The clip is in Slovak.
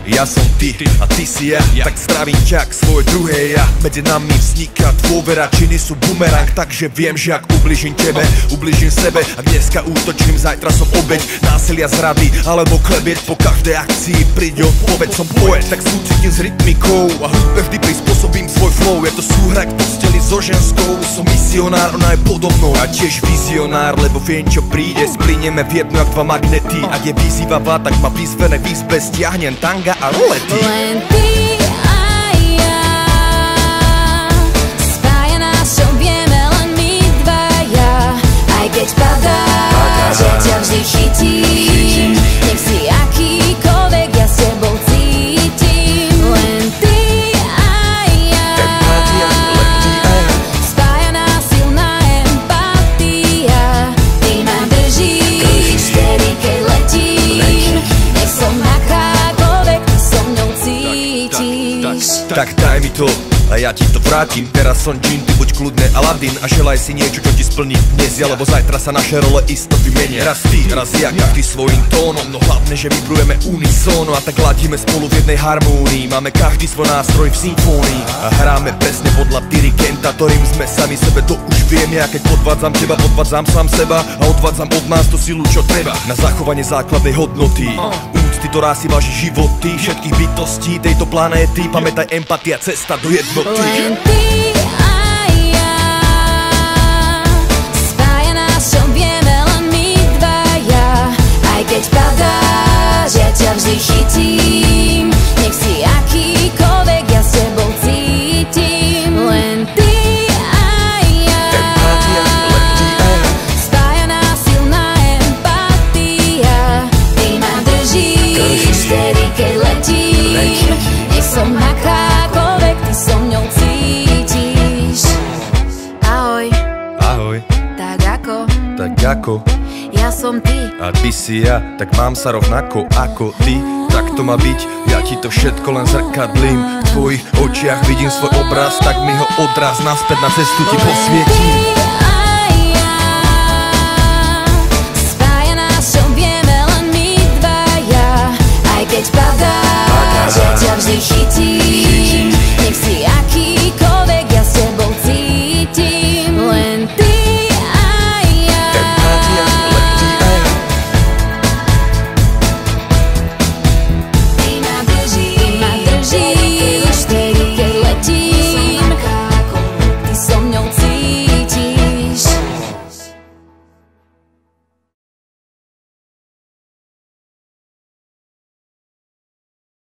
Ja som ty a ty si ja, tak zdravím ťa k svoje druhé ja. Medzi nami vzniká dôvera, činy sú bumerang, takže viem, že ak ubližím tebe, ubližím sebe. Ak dneska útočím, zajtra som obeť násilia, zrady alebo klebiet. Po každej akcii príď odpoveď, som poet, tak súcitím s rytmikou a hudbe vždy prispôsobím svoj flow. Je to súhra k posteli so ženskou, som misionár, ona je podobnou a tiež vizionár, lebo viem, čo príde, splínieme v jedno jak dva magnety. Ak je vyzývavá, tak ma vyzvené výzbe stiahnem tanga a rolety. Len ty a ja, spája nás, čo vieme len my dvaja. Aj keď padá, že ťa vždy chytím, nech si akýkoľvek, ja s tebou cítim. Len ty a ja, spája nás silná empatia. Ty ma držíš, vtedy keď letím, nech som akákoľvek, ty so mnou cítiš. Tak daj mi to a ja ti to vrátim. Teraz som džin, ty buď kľudne Aladín a želaj si niečo, čo ti splní dnes, lebo zajtra sa naše role isto vymenia. Raz ty, raz ja, každý svojím tónom, no hlavne, že vybrujeme unisóno a tak ladíme spolu v jednej harmónii. Máme každý svoj nástroj v symfónii a hráme presne podľa dirigenta, ktorým sme sami sebe, to už viem ja. Keď podvádzam teba, podvádzam sám seba a odvádzam od nás tú silu, čo treba na zachovanie základnej hodnoty, úcty, ktorá si váži životy všetkých bytostí tejto planéty. Pamätaj, empatia, cesta do jednoty. Len ty a ja, spája nás, čo vieme len my dvaja. Aj keď padá, že ťa vždy chytím, nech si akýkoľvek, ja s tebou cítim. Len ty a ja, spája nás silná empatia. Ty ma držíš, vtedy keď letím, nech som akákoľvek, ty so mňou cítiš. Ahoj, Ahoj, tak ako ja ja som ty a ty si ja, tak mám sa rovnako ako ty. Tak to má byť, ja ti to všetko len zrkadlím. V tvojich očiach vidím svoj obraz, tak mi ho odraz naspäť na cestu ti posvietím.